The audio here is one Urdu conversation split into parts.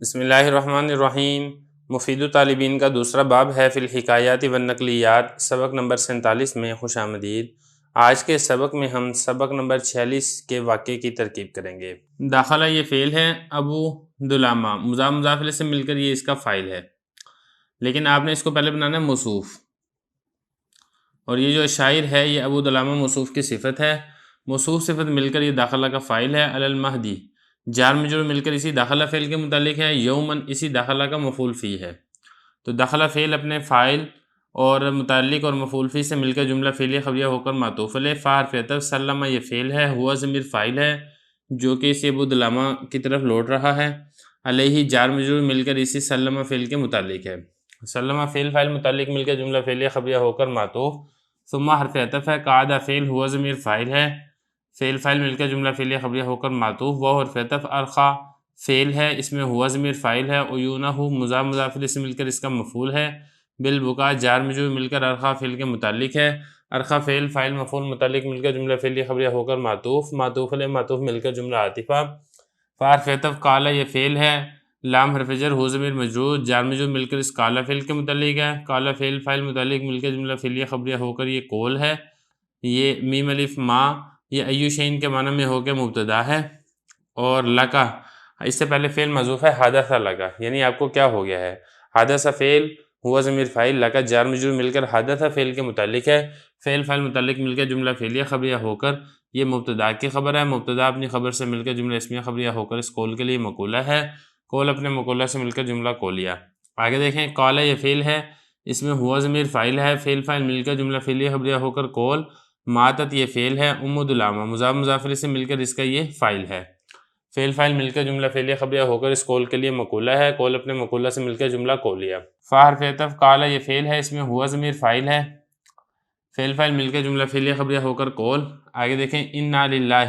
بسم اللہ الرحمن الرحیم۔ مفید طالبین کا دوسرا باب ہے فی الحکایات والنقلیات، سبق نمبر 47 میں خوش آمدید۔ آج کے سبق میں ہم سبق نمبر 46 کے واقعے کی ترکیب کریں گے۔ داخلہ یہ فعل ہے، ابو دلامہ مضاف مضاف الیہ سے مل کر یہ اس کا فاعل ہے، لیکن آپ نے اس کو پہلے بنانا ہے موصوف، اور یہ جو شاعر ہے یہ ابو دلامہ موصوف کی صفت ہے۔ موصوف صفت مل کر یہ داخلہ کا فاعل ہے۔ علی المہدی جار مجرور مل کر اسی داخلہ فعل کے متعلق ہے۔ یومن اسی داخلہ کا مفعول فی ہے، تو داخلہ فعل اپنے فاعل اور متعلق اور مفعول فی سے مل کر جملہ فعلیہ خبریہ ہو کر معطوف علیہ۔ فا حرف عطف، سلمہ یہ فعل ہے، ہوا ضمیر فاعل ہے جو کہ اسی ابو دلامہ کی طرف لوٹ رہا ہے۔ علیہ جار مجرور مل کر اسی سلمہ فعل کے متعلق ہے۔ سلمہ فعل فاعل متعلق مل کر جملہ فعلیہ خبریہ ہو کر معطوف۔ ثم حرف عطف ہے، قعدہ فعل، ہوا ضمیر فاعل ہے، فعل فاعل مل کر جملہ فعلیہ خبریہ ہو کر معطوف۔ واو حرف عطف، ارخا فعل ہے، اس میں ہوا ضمیر فاعل ہے، عیونہ مضاف مضاف الیہ سے مل کر اس کا مفعول ہے۔ بالبکا جار مجرور مل کر ارخا فعل کے متعلق ہے۔ ارخا فعل فاعل مفعول متعلق مل کر جملہ فعلیہ خبریہ ہو کر معطوف۔ معطوف علیہ معطوف مل کر جملہ عاطفہ۔ فا حرف عطف، قال یہ فعل ہے، لام حرف جر، ہو ضمیر مجرور، جار مجرور مل کر اس قال فعل کے متعلق ہے۔ قال فعل فاعل متعلق مل کر جملہ فعلیہ خبریہ ہو کر یہ قول ہے۔ یہ میم الف ما یہ ایو شین کے معنی میں ہو کے مبتدا ہے، اور لکا اس سے پہلے فعل محذوف ہے، حدث لکا یعنی آپ کو کیا ہو گیا ہے۔ حدث فعل، ہوا ضمیر فاعل، لکا جار مجرور مل کر حدث فعل کے متعلق ہے۔ فعل فاعل متعلق مل کر جملہ فعلیہ خبریہ ہو کر یہ مبتدا کی خبر ہے۔ مبتدا اپنی خبر سے مل کر جملہ اسمیہ خبریہ ہو کر اس قول کے لیے مقولہ ہے۔ قول اپنے مقولہ سے مل کر جملہ قولیہ۔ آگے دیکھیں، قال یہ فعل ہے، اس میں ہوا ضمیر فاعل ہے، فعل فاعل مل کر جملہ فعلیہ خبریہ ہو کر قول۔ ماتت یہ فعل ہے، ام دلامہ مضاف مضاف الیہ سے مل کر اس کا یہ فاعل ہے۔ فعل فاعل مل کر جملہ فعلیہ خبریہ ہو کر اس قول کے لیے مقولہ ہے۔ قول اپنے مقولہ سے مل کر جملہ قولیہ۔ فا حرف عطف، قال یہ فعل ہے، اس میں ہوا ضمیر فاعل ہے، فعل فاعل مل کر جملہ فعلیہ خبریہ ہو کر قول۔ آگے دیکھیں، انا للہ،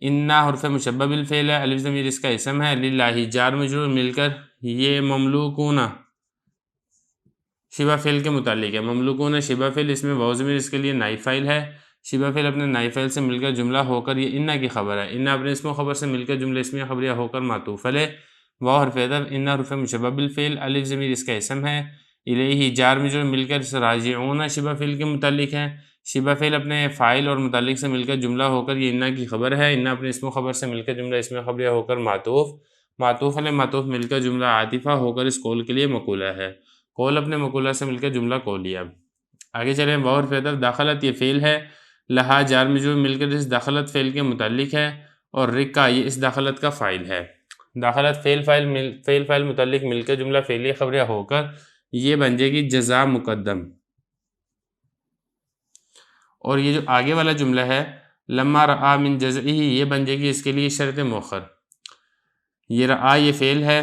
انا حرف مشبہ بالفعل ہے، الف ضمیر اس کا اسم ہے، للہ جار مجرور مل کر یہ مملوکون شبہ فعل کے متعلق ہے۔ مملوکون شبہ فعل، اس میں واو ضمیر اس کے لیے نائب فاعل ہے، شبہ فعل اپنے نائب فاعل سے مل کر جملہ ہو کر یہ انا کی خبر ہے۔ انا اپنے اسم و خبر سے مل کر جملہ اسمیہ خبریہ ہو کر معطوف علیہ۔ واو حرف عطف، انا حرف مشبہ بالفعل، الف ضمیر اس کا اسم ہے، الیہ جار مجرور مل کر راجعون شبہ فعل کے متعلق ہے۔ شبہ فعل اپنے فاعل اور متعلق سے مل کر جملہ ہو کر یہ انا کی خبر ہے۔ انا اپنے اسم و خبر سے مل کر جملہ اسمیہ خبریہ ہو کر معطوف۔ معطوف علیہ معطوف مل کر جملہ عاطفہ ہو کر اس قول کے لیے مقولہ ہے۔ قول اپنے مقولہ سے مل کر جملہ قولیہ۔ آگے چلیں، واو حرف عطف، داخلت یہ فعل ہے، لہا جار مجرور مل کر اس داخلت فعل کے متعلق ہے، اور رکا یہ اس داخلت کا فاعل ہے۔ داخلت فعل فاعل متعلق مل کر جملہ فعلیہ خبریہ ہو کر یہ بن جائے گی جزا مقدم، اور یہ جو آگے والا جملہ ہے لما رآ من جزعہ یہ بن جائے گی اس کے لیے شرط مؤخر۔ یہ رآ یہ فعل ہے،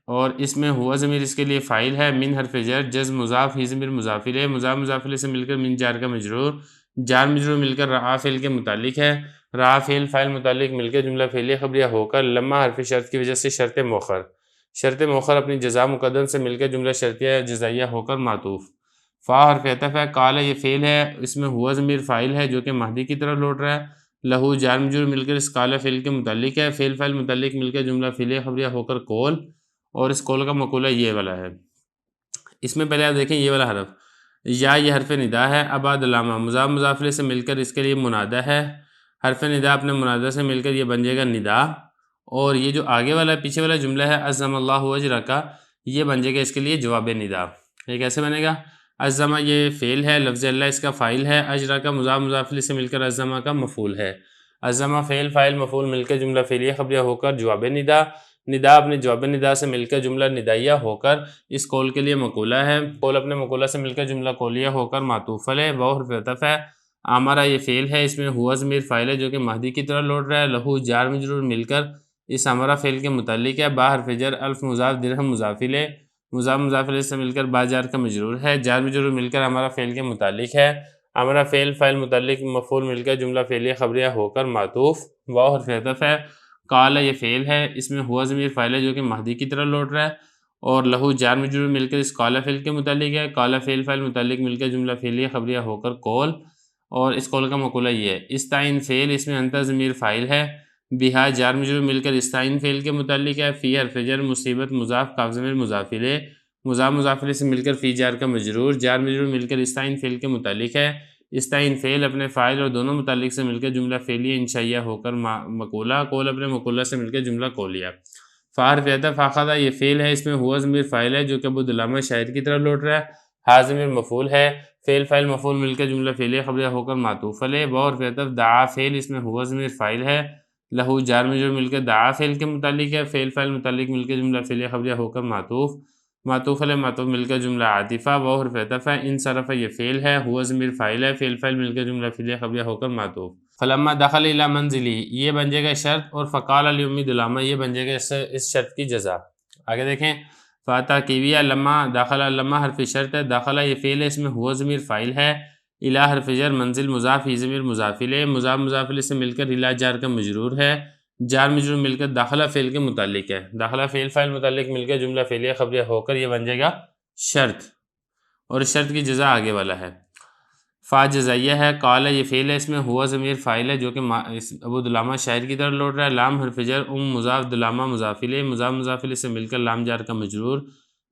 اور اس میں ہوا ضمیر اس کے لیے فاعل ہے، من حرف جر، جز مضاف، ہی ضمیر مضاف الیہ، مضاف مضاف الیہ سے مل کر من جار کا مجرور، جار مجرور مل کر رآ فعل کے متعلق ہے۔ رآ فعل فاعل متعلق مل کر جملہ فعلیہ خبریہ ہو کر لما حرف شرط کی وجہ سے شرط مؤخر، شرط مؤخر اپنی جزا مقدم سے مل کر جملہ شرطیہ جزائیہ ہو کر معطوف۔ فا حرف عطف ہے، قال یہ فعل ہے، اس میں ہوا ضمیر فاعل ہے جو کہ مہدی کی طرف لوٹ رہا ہے، لہو جار مجرور مل کر اس قال فعل کے متعلق ہے، فعل فاعل متعلق مل کر جملہ فعلیہ خبریہ ہو کر قول، اور اس قول کا مقولہ یہ والا ہے۔ اس میں پہلے آپ دیکھیں یہ والا حرف یا یہ حرف ندا ہے، ابا دلامہ مضاف مضاف الیہ سے مل کر اس کے لیے منادہ ہے، حرف ندا اپنے منادہ سے مل کر یہ بن جائے گا ندا، اور یہ جو آگے والا پیچھے والا جملہ ہے عظم اللہ اجرکا یہ بن جائے گا اس کے لیے جواب ندا۔ یہ کیسے بنے گا؟ عظمہ یہ فعل ہے، لفظ اللہ اس کا فاعل ہے، اجرکا مضاف مضاف الیہ سے مل کر عظمہ کا مفعول ہے۔ عظمہ فعل فاعل مفعول مل کر جملہ فعلیہ خبریہ ہو کر جواب ندا، ندا اپنے جواب ندا سے مل کر جملہ ندائیہ ہو کر اس قول کے لیے مقولہ ہے، قول اپنے مقولہ سے مل کر جملہ قولیہ ہو کر معطوف علیہ۔ واو حرف عطف ہے، آمرہ یہ فعل ہے، اس میں ہوا ضمیر فاعل ہے جو کہ مہدی کی طرح لوٹ رہا ہے، لہو جار مجرور مل کر اس امرہ فعل کے متعلق ہے، با حرف جر، الف مضاف درہم مضاف الیہ، مضاف مضاف الیہ سے مل کر با جار کا مجرور ہے، جار مجرور مل کر امرہ فعل کے متعلق ہے، امرہ فعل فاعل متعلق مفعول مل کر جملہ فعلیہ خبریہ ہو کر معطوف۔ واو حرف عطف ہے، قال یہ فعل ہے، اس میں ہوا ضمیر فاعل ہے جو کہ مہدی کی طرح لوٹ رہا ہے، اور لہو جار مجرور مل کر اس قال فعل کے متعلق ہے، قال فعل فاعل متعلق مل کر جملہ فعلیہ خبریہ ہو کر قول، اور اس قول کا مقولہ یہ ہے۔ استعین فعل، اس میں انت ضمیر فاعل ہے، بہا جار مجرور مل کر استعین فعل کے متعلق ہے، فی حرف جر مصیبت مضاف قاف ضمیر مضاف الیہ، مضاف الیہ سے مل کر فی جار کا مجرور، جار مجرور مل کر استعین فعل کے متعلق ہے، استعین فعل اپنے فاعل اور دونوں متعلق سے مل کر جملہ فعلیہ انشائیہ ہو کر مقولہ، قول اپنے مقولہ سے مل کر جملہ قولیہ۔ فا حرف عطف اخذ یہ فعل ہے، اس میں ہوا ضمیر فاعل ہے جو کہ ابو دلامہ شاعر کی طرف لوٹ رہا ہے، ہا ضمیر مفعول ہے، فعل فاعل مفعول مل کر جملہ فعلیہ خبریہ ہو کر معطوف علیہ، با حرف عطف دعا فعل، اس میں ہوا ضمیر فاعل ہے، لہو جار مجرور مل کر دعا فعل کے متعلق ہے، فعل فاعل متعلق مل کر جملہ فعلیہ خبریہ ہو کر معطوف علیہ معطوف مل کر جملہ عاطفہ، با حرف عطف ہے، انصرف یہ فعل ہے، ہوا ضمیر فاعل ہے، فعل فاعل مل کر جملہ فعلیہ خبریہ ہو کر معطوف۔ فلما دخل الی منزلی یہ بن جائے گا شرط، اور فقال لأم دلامہ یہ بن جائے گا اس شرط کی جزا۔ آگے دیکھیں فاتحقیبیہ لما داخلہ، لما حرف شرط ہے، داخلہ یہ فعل ہے، اس میں ہوا ضمیر فاعل ہے، الی حرف جر منزل مضاف ہی ضمیر مضاف الیہ، مضاف الیہ سے مل کر الی جار کا مجرور ہے، جار مجرور مل کر داخلہ فعل کے متعلق ہے، داخلہ فعل فاعل متعلق مل کر جملہ فعلیہ خبریہ ہو کر یہ بن جائے گا شرط، اور اس شرط کی جزا آگے والا ہے۔ فا جزائیہ ہے، قال یہ فعل ہے، اس میں ہوا ضمیر فاعل ہے جو کہ ابو دلامہ شاعر کی طرف لوٹ رہا ہے، لام حرف جر مضاف دلامہ مضاف الیہ، مضاف الیہ سے مل کر لام جار کا مجرور،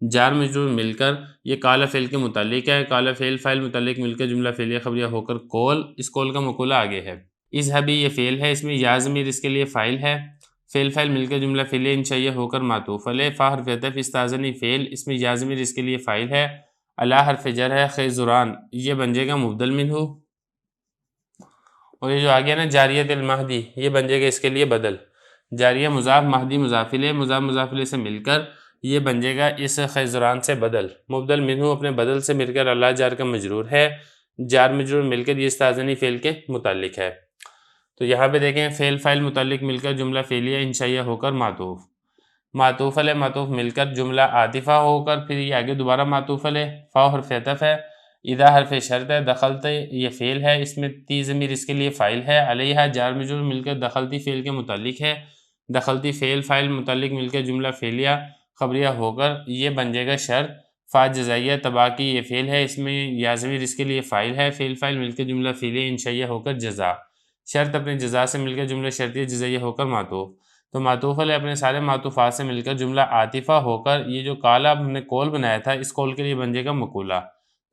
جار مجرور مل کر یہ قال فعل کے متعلق ہے، قال فعل فاعل متعلق مل کر جملہ فعلیہ خبریہ ہو کر قول، اس قول کا مقولہ آگے ہے۔ اذهبی یہ فعل ہے، اس میں یا ضمیر اس کے لیے فاعل ہے، فعل فاعل مل کر جملہ فعلیہ انشائیہ ہو کر معطوف علیہ، فا حرف عطف استاذنی فعل، اس میں یا ضمیر اس کے لیے فاعل ہے، الا حرف جر ہے، خیزران یہ بن جائے گا مبدل منہ، اور یہ جو آگیا نا جاریت المہدی یہ بن جائے گا اس کے لیے بدل، جاریہ مضاف مہدی مضاف الیہ، مضاف الیہ سے مل کر یہ بن جائے گا اس خیزران سے بدل، مبدل منہ اپنے بدل سے مل کر اللہ جار کا مجرور ہے، جار مجرور مل کر یہ استاذنی فعل کے متعلق ہے۔ تو یہاں پہ دیکھیں فعل فاعل متعلق مل کر جملہ فعلیہ انشائیہ ہو کر معطوف علیہ معطوف مل کر جملہ عاطفہ ہو کر پھر یہ آگے دوبارہ معطوف علیہ، فا حرف عطف ہے، اذا حرف شرط ہے، دخلت یہ فعل ہے، اس میں تی ضمیر اس کے لیے فاعل ہے، علیہ جار مجرور مل کر دخلتی فعل کے متعلق ہے، دخلتی فعل فاعل متعلق مل کر جملہ فعلیہ خبریہ ہو کر یہ بن جائے گا شرط۔ فا جزائیہ تباکی یہ فعل ہے، اس میں یا ضمیر اس کے لیے فاعل ہے، فعل فاعل مل کر جملہ فعلیہ انشائیہ ہو کر جزا، شرط اپنے جزا سے مل کر جملہ شرطیہ جزائیہ ہو کر معطوف، تو معطوف علیہ اپنے سارے معطوفات سے مل کر جملہ عاطفہ ہو کر یہ جو قال ہم نے قول بنایا تھا اس قول کے لیے بن جائے گا مقولہ،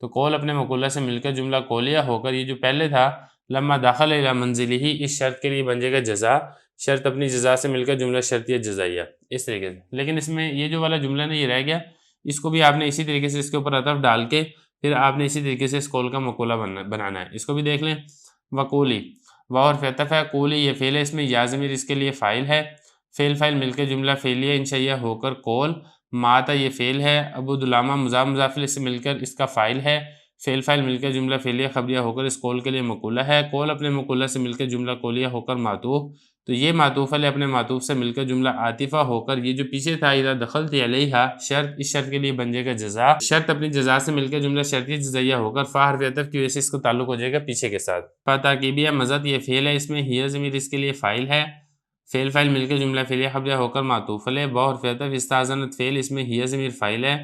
تو قول اپنے مقولہ سے مل کر جملہ قولیہ ہو کر یہ جو پہلے تھا لما داخل الی منزلہ اس شرط کے لیے بن جائے گا جزا، شرط اپنی جزا سے مل کر جملہ شرطیہ جزائیہ اس طریقے سے۔ لیکن اس میں یہ جو والا جملہ نا یہ رہ گیا، اس کو بھی آپ نے اسی طریقے سے اس کے اوپر عطف ڈال کے پھر آپ نے اسی طریقے سے اس قول کا مقولہ بنانا ہے، اس کو بھی دیکھ لیں۔ وقولی واو حرف عطف ہے، قولی یہ فعل ہے، اس میں یا ضمیر اس کے لیے فاعل ہے، فعل فاعل مل کے جملہ فعلیہ انشائیہ ہو کر قول، ماتا یہ فعل ہے، ابو دلامہ مضاف الیہ سے مل کر اس کا فاعل ہے، فعل فاعل مل کر جملہ فعلیہ خبریہ ہو کر اس قول کے لیے مقولہ ہے، قول اپنے مقولہ سے مل کر جملہ قولیہ ہو کر معطوف، تو یہ معطوف علیہ اپنے معطوف سے مل کر جملہ عاطفہ ہو کر یہ جو پیچھے تھا اذا دخلت علیہا شرط، اس شرط کے لیے بن جائے گا جزا، شرط اپنی جزا سے مل کر جملہ شرطیہ جزائیہ ہو کر فا حرف عطف کی وجہ سے اس کو تعلق ہو جائے گا پیچھے کے ساتھ۔ فتعقیبیہ مزد یہ فعل ہے، اس میں ہی ضمیر اس کے لیے فاعل ہے، فعل فاعل مل کر جملہ فعلیہ خبریہ ہو کر معطوف علیہ، با حرف عطف استاذنت فعل، اس میں ہی ضمیر فاعل ہے،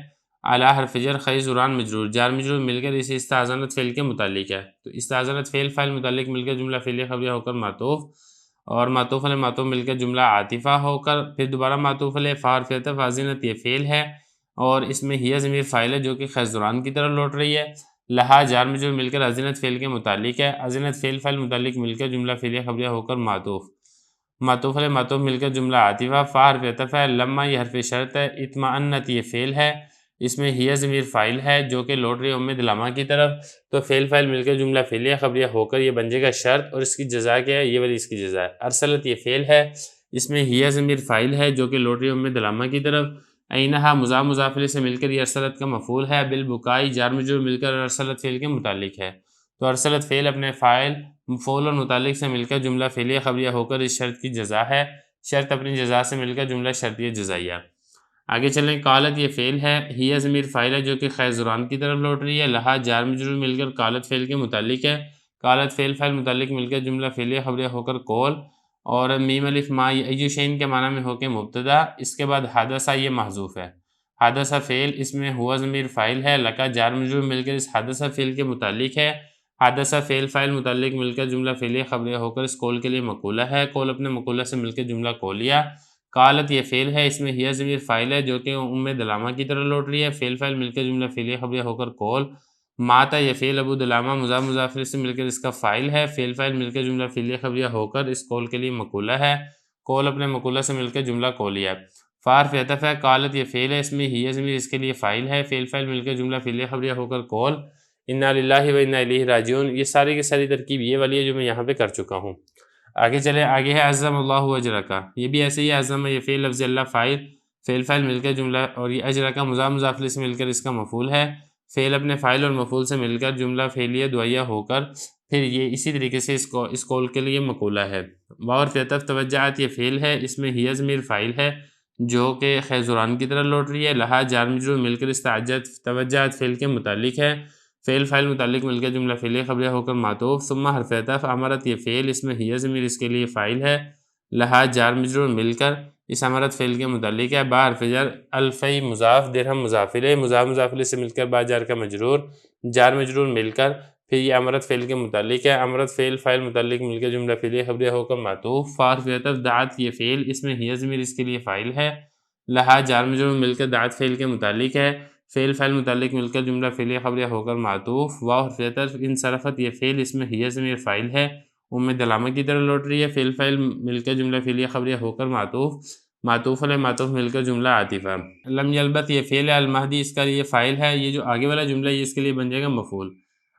اعلی حرف جر خیزران مجرور، جار مجرور مل کر اسے استاذنت فعل کے متعلق ہے، تو استاذنت فعل فاعل متعلق مل کر جملہ فعلیہ خبریہ ہو کر معطوف، اور معطوف علیہ معطوف مل کر جملہ عاطفہ ہو کر پھر دوبارہ معطوف علیہ، فا حرف عطف ازنت یہ فعل ہے، اور اس میں ہی ضمیر فاعل ہے جو کہ خیزران کی طرف لوٹ رہی ہے، لہا جار مجرور مل کر ازنت فعل کے متعلق ہے، ازنت فعل فاعل متعلق مل کر جملہ فعلیہ خبریہ ہو کر معطوف علیہ معطوف مل کر جملہ عاطفہ، فا حرف عطف ہے، لما یہ حرف شرط ہے، اطمأنت یہ فعل ہے، اس میں ہی ضمیر فاعل ہے جو کہ لوٹ رہی ہے ام دلامہ کی طرف، تو فعل فاعل مل کر جملہ فعلیہ خبریہ ہو کر یہ بن جائے گا شرط، اور اس کی جزا کیا ہے، یہ والی اس کی جزا ہے۔ ارسلت یہ فعل ہے، اس میں ہی ضمیر فاعل ہے جو کہ لوٹ رہی ہے ام دلامہ کی طرف، اینہا مضاف الیہ سے مل کر یہ ارسلت کا مفعول ہے، بالبکائی جار مجرور مل کر ارسلت فعل کے متعلق ہے، تو ارسلت فعل اپنے فاعل مفعول اور متعلق سے مل کر جملہ فعلیہ خبریہ ہو کر اس شرط کی جزا ہے، شرط اپنی جزا سے مل کر جملہ شرطیہ جزائیہ۔ آگے چلیں، قالت یہ فعل ہے، ہی ضمیر فاعل ہے جو کہ خیزران کی طرف لوٹ رہی ہے، لہا جار مجرور مل کر قالت فعل کے متعلق ہے، قالت فعل فاعل متعلق مل کر جملہ فعلیہ خبریہ ہو کر قول، اور میم الف ما ایو شین کے معنی میں ہو کے مبتدا، اس کے بعد حادثہ یہ محذوف ہے، حادثہ فعل، اس میں ہوا ضمیر فاعل ہے، لکا جار مجرور مل کر اس حادثہ فعل کے متعلق ہے، حادثہ فعل فاعل متعلق مل کر جملہ فعلیہ خبریہ ہو کر اس قول کے لیے مقولہ ہے، قول اپنے مقولہ سے مل کر جملہ قولیہ۔ قالت یہ فعل ہے، اس میں ہی ضمیر فاعل ہے جو کہ دلامہ کی طرح لوٹ رہی ہے، فعل فاعل مل کر جملہ فعلیہ خبریہ ہو کر قول۔ ماتا یہ فعل ابو دلامہ مضاف مضاف الیہ سے مل کر اس کا فاعل ہے، فعل فاعل مل کر جملہ فعلیہ خبریہ ہو کر اس قول کے لیے مقولہ ہے، قول اپنے مقولہ سے مل کر جملہ قولیہ۔ فارف عطف ہے، قالت یہ فعل ہے، اس میں ہی ضمیر اس کے لیے فاعل ہے، فعل فاعل مل کر جملہ فعلیہ خبریہ ہو کر قول۔ انا للہ و انا الیہ راجعون، یہ ساری کی ساری ترکیب یہ والی ہے جو میں یہاں پہ کر چکا ہوں۔ آگے چلے، آگے ہے عظم اللہ اجرک، یہ بھی ایسے ہی ہے، عظم یہ فعل لفظ اللہ فاعل، فعل فاعل مل کر جملہ، اور یہ اجرک مضاف مضاف الیہ سے مل کر اس کا مفعول ہے، فعل اپنے فاعل اور مفعول سے مل کر جملہ فعلیہ دعائیہ ہو کر پھر یہ اسی طریقے سے اس قول کے لیے مقولہ ہے۔ باور فیطف توجہات یہ فعل ہے، اس میں ہی ضمیر فاعل ہے جو کہ خیزران کی طرح لوٹ رہی ہے، لہا جار مجرور مل کر استعجت توجہات فعل کے متعلق ہے، فعل فاعل متعلق مل کر جملہ فعلیہ خبریہ ہو کر معطوف، ثم حرف عطف امرت یہ فعل، اس میں ہی ضمیر اس کے لیے فاعل ہے، لہا جار مجرور مل کر اس امرت فعل کے متعلق ہے، با حرف جر الفی مضاف درہم مضاف الیہ، مضاف مضاف الیہ سے مل کر با جار کا مجرور، جار مجرور مل کر پھر یہ امرت فعل کے متعلق ہے، امرت فعل فاعل متعلق مل کر جملہ فعلیہ خبریہ ہو کر معطوف، فارف عطف دعت یہ فعل، اس میں ہی ضمیر اس کے لیے فاعل ہے، لہا جار مجرور مل کر دعت فعل کے متعلق ہے، فعل فاعل متعلق مل کر جملہ فعلیہ خبریہ ہو کر معطوف، واو حرف عطف انصرفت یہ فعل، اس میں ہی ضمیر فاعل ہے، دلامہ کی طرح لوٹ رہی ہے، فعل فاعل مل کر جملہ فعلیہ خبریہ ہو کر معطوف، معطوف علیہ معطوف مل کر جملہ عاطفہ۔ لم یلبث یہ فعل ہے، المہدی اس کا یہ فاعل ہے، یہ جو آگے والا جملہ ہے اس کے لیے بن جائے گا مفعول۔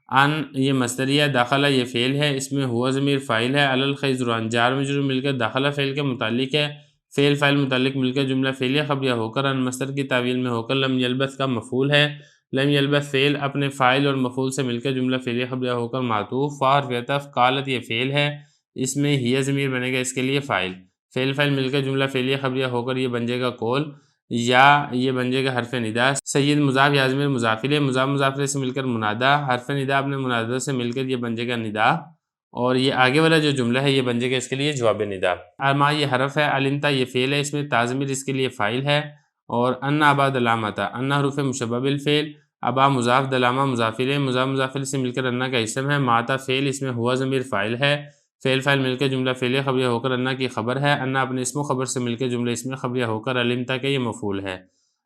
ان یہ مصدریہ، داخلہ یہ فعل ہے، اس میں ہوا ضمیر فاعل ہے، علی الخیزران جار مجرور مل کر داخلہ فعل کے متعلق ہے، فعل فاعل متعلق مل کر جملہ فعلیہ خبریہ ہو کر ان مصدر کی تعویل میں ہو کر لم یلبث کا مفعول ہے، لم یلبث فعل اپنے فاعل اور مفعول سے مل کر جملہ فعلیہ خبریہ ہو کر معطوف، فارف عطف قالت یہ فعل ہے، اس میں ہی ضمیر بنے گا اس کے لیے فاعل، فعل فاعل مل کر جملہ فعلیہ خبریہ ہو کر یہ بن جائے گا قول، یا یہ بن جائے گا حرف ندا، سید مضاف یا ضمیر مضاف الیہ، مضاف مضاف الیہ سے مل کر منادا، حرف ندا اپنے منادا سے مل کر یہ بن جائے گا ندا، اور یہ آگے والا جو جملہ ہے یہ بن جائے گا اس کے لیے جواب ندا۔ اما یہ حرف ہے، علمتا یہ فعل ہے، اس میں تاضمیر اس کے لیے فاعل ہے، اور ان ابا دلامتا، ان حروف مشبہ بالفعل، ابا مضاف دلامہ مضاف الیہ، مضاف مضاف الیہ سے مل کر ان کا اسم ہے، ماتا فعل، اس میں ہوا ضمیر فاعل ہے، فعل فاعل مل کر جملہ فعلیہ خبریہ ہو کر ان کی خبر ہے، ان اپنے اسم و خبر سے مل کر جملہ اسم خبریہ ہو کر علمتا کے یہ مفعول ہے،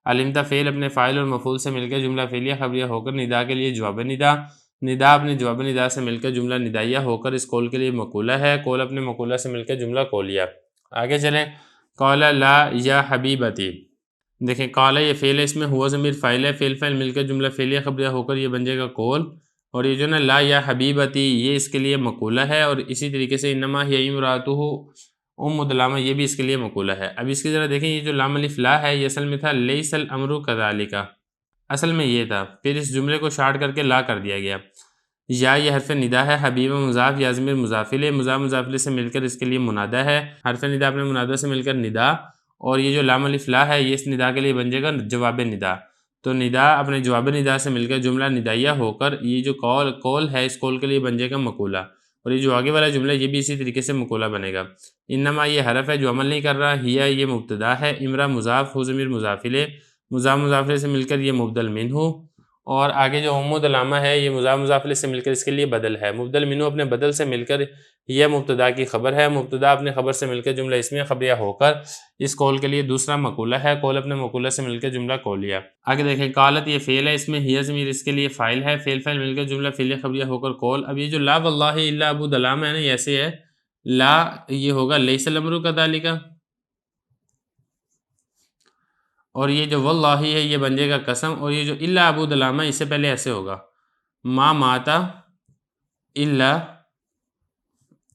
علمتا فعل اپنے فاعل اور مفعول سے مل کر جملہ فعلیہ خبریہ ہو کر ندا کے لیے جواب ندا، ندا اپنے جواب ندا سے مل کر جملہ ندائیہ ہو کر اس قول کے لیے مقولہ ہے، قول اپنے مقولہ سے مل کر جملہ قولیہ۔ آگے چلیں، قال لا یا حبیبتی، دیکھیں قال یہ فعل ہے، اس میں ہوا ضمیر فاعل ہے، فعل فاعل مل کر جملہ فعلیہ خبریہ ہو کر یہ بن جائے گا قول، اور یہ جو نا لا یا حبیبتی یہ اس کے لیے مقولہ ہے، اور اسی طریقے سے انما ہی امراتہ ام دلامہ یہ بھی اس کے لیے مقولہ ہے۔ اب اس کی ذرا دیکھیں، یہ جو لام الف لا ہے یہ اصل میں تھا لیس الامر کذالک، اصل میں یہ تھا، پھر اس جملے کو شارٹ کر کے لا کر دیا گیا، یا یہ حرف ندا ہے، حبیب مضاف یا ضمیر مضاف الیہ، مضاف مضاف الیہ سے مل کر اس کے لیے منادہ ہے، حرف ندا اپنے منادہ سے مل کر ندا، اور یہ جو لام الف لا ہے یہ اس ندا کے لیے بن جائے گا جواب ندا، تو ندا اپنے جواب ندا سے مل کر جملہ ندائیہ ہو کر یہ جو قول ہے اس قول کے لیے بن جائے گا مقولہ، اور یہ جو آگے والا جملہ یہ بھی اسی طریقے سے مقولہ بنے گا۔ انما یہ حرف ہے جو عمل نہیں کر رہا، ہیا یہ مبتدا ہے، امرا مضاف ہو ضمیر مضاف الیہ، مضاف مضاف الیہ سے مل کر یہ مبدل منہ، اور آگے جو ام دلامہ ہے یہ مضاف مضاف الیہ سے مل کر اس کے لیے بدل ہے، مبدل منہ اپنے بدل سے مل کر یہ مبتدا کی خبر ہے، مبتدا اپنے خبر سے مل کر جملہ اسمیہ خبریہ ہو کر اس قول کے لیے دوسرا مقولہ ہے، قول اپنے مقولہ سے مل کر جملہ قولیہ۔ آگے دیکھیں، قالت یہ فعل ہے، اس میں ہی ضمیر اس کے لیے فاعل ہے، فعل فاعل مل کر جملہ فعلیہ خبریہ ہو کر قول۔ اب یہ جو لا واللہ الا ابو دلامہ ہے نا، یہ ایسے ہے، لا یہ ہوگا لیس الامر کذالک، اور یہ جو واللہ ہے یہ بن جائے گا قسم، اور یہ جو الا ابو دلامہ اس سے پہلے ایسے ہوگا، ما ماتا الا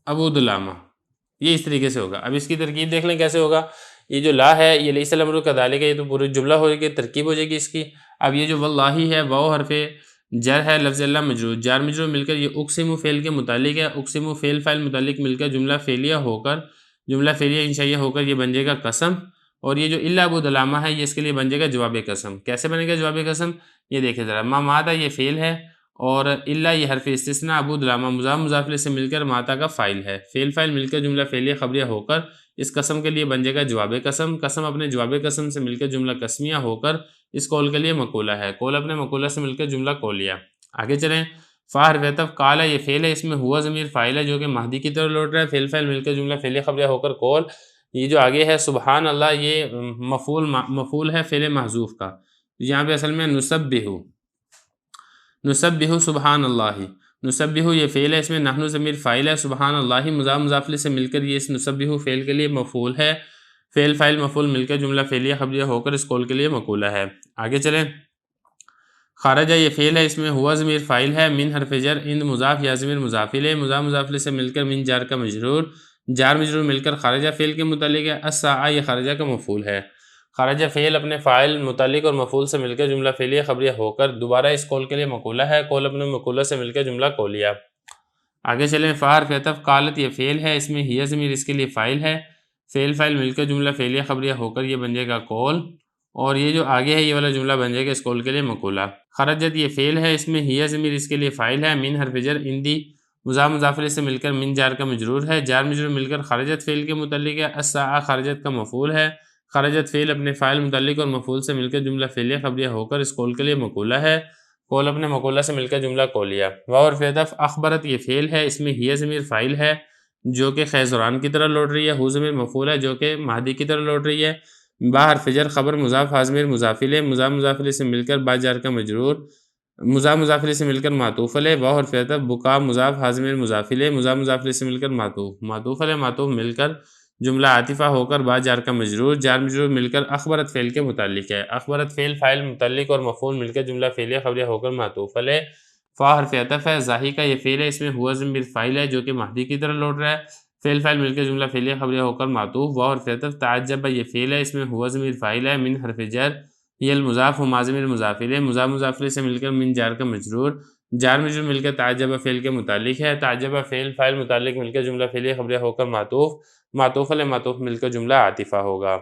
ابو دلامہ، یہ اس طریقے سے ہوگا۔ اب اس کی ترکیب دیکھ لیں کیسے ہوگا، یہ جو لا ہے یہ لیس الامر کذالک ہے، یہ تو پورے جملہ ہو جائے گی، ترکیب ہو جائے گی اس کی۔ اب یہ جو واللہ ہے واو حرف جر ہے، لفظ اللہ مجرور، جار مجرور مل کر یہ اقسم فعل کے متعلق ہے، اقسم فعل فاعل متعلق مل کر جملہ فعلیہ ہو کر جملہ فعلیہ انشائیہ ہو کر یہ بن جائے گا قسم، اور یہ جو الا ابو دلامہ ہے یہ اس کے لیے بن جائے گا جواب قسم۔ کیسے بنے گا جواب قسم، یہ دیکھیں ذرا، ما ماتا یہ فعل ہے، اور الا یہ حرف استثناء، ابو دلامہ مضاف مضاف الیہ سے مل کر ماتا کا فاعل ہے، فعل فاعل مل کر جملہ فعلیہ خبریہ ہو کر اس قسم کے لیے بن جائے گا جواب قسم، قسم اپنے جواب قسم سے مل کر جملہ قسمیہ ہو کر اس قول کے لیے مقولہ ہے، قول اپنے مقولہ سے مل کر جملہ قولیہ۔ آگے چلیں، فا حرف عطف قال یہ فعل ہے، اس میں ہوا ضمیر فاعل ہے جو کہ مہدی کی طرف لوٹ رہا ہے، فعل فاعل مل کر جملہ فعلیہ خبریہ ہو کر قول. یہ جو آگے ہے سبحان اللہ، یہ مفعول ہے فعل محذوف کا. یہاں پہ اصل میں نسبح سبحان اللہ. نسبح یہ فعل ہے، اس میں نحن ضمیر فاعل ہے، سبحان اللہ مضاف مضاف الیہ سے مل کر یہ اس نسبح فعل کے لیے مفعول ہے، فعل فاعل مفعول مل کر جملہ فعلیہ خبریہ ہو کر اس قول کے لیے مقولہ ہے. آگے چلیں. خارجہ یہ فعل ہے، اس میں ہوا ضمیر فاعل ہے، من حرف جر اند مضاف یا ضمیر مضاف الیہ، مضاف مضاف الیہ سے مل کر من جار کا مجرور، جار مجرور مل کر خارجہ فعل کے متعلق ہے. الساعہ یہ خارجہ کا مفعول ہے. خارجہ فعل اپنے فاعل متعلق اور مفعول سے مل کر جملہ فعلیہ خبریہ ہو کر دوبارہ اس قول کے لیے مقولہ ہے، قول اپنے مقولہ سے مل کر جملہ قولیہ. آگے چلیں. فا حرف عطف قالت یہ فعل ہے، اس میں ہی ضمیر اس کے لیے فاعل ہے، فعل فاعل مل کر جملہ فعلیہ خبریہ ہو کر یہ بن جائے گا قول، اور یہ جو آگے ہے یہ والا جملہ بن جائے گا اس قول کے لیے مقولہ. خرجت یہ فعل ہے، اس میں ہی ضمیر اس کے لیے فاعل ہے، من حرف جر اندی مضاف مضاف الیہ سے مل کر من جار کا مجرور ہے، جار مجرور مل کر خرجت فعل کے متعلق ہے. الساعہ خرجت کا مفعول ہے، خرجت فعل اپنے فاعل متعلق اور مفعول سے مل کر جملہ فعلیہ خبریہ ہو کر اس قول کے لیے مقولہ ہے، قول اپنے مقولہ سے مل کر جملہ قولیہ. واو حرف عطف اخبرت یہ فعل ہے، اس میں ہی ضمیر فاعل ہے جو کہ خیزران کی طرح لوٹ رہی ہے، ہو ضمیر مفعول ہے جو کہ مہدی کی طرح لوٹ رہی ہے. با حرف جر خبر مضاف ضمیر مضاف الیہ، مضاف مضاف الیہ سے مل کر با جار کا مجرور، مضاف مضاف الیہ سے مل کر معطوف علیہ. واو حرف عطف بکا مضاف ضمیر مضاف الیہ، مضاف مضاف الیہ سے مل کر معطوف علیہ معطوف مل کر جملہ عاطفہ ہو کر با جار کا مجرور، جار مجرور مل کر اخبرت فعل کے متعلق ہے، اخبرت فعل فاعل متعلق اور مفعول مل کر جملہ فعلیہ خبریہ ہو کر معطوف علیہ. فا حرف عطف ہے. ضاحی کا یہ فعل ہے، اس میں ہوا ضمیر فاعل ہے جو کہ مہدی کی طرح لوٹ رہا ہے، فعل فاعل مل کر جملہ فعلیہ خبریہ ہو کر معطوف. واو حرف عطف تعجب یہ فعل ہے، اس میں ہوا ضمیر فاعل ہے، من حرف جر یہ المضاف ہما ضمیر مضاف الیہ، مضاف مضاف الیہ سے مل کر من جار کا مجرور، جار مجرور مل کر تعجب فعل کے متعلق ہے، تعجب فعل فاعل متعلق مل کر جملہ فعلیہ خبریہ ہو کر معطوف علیہ معطوف مل کر جملہ عاطفہ ہوگا.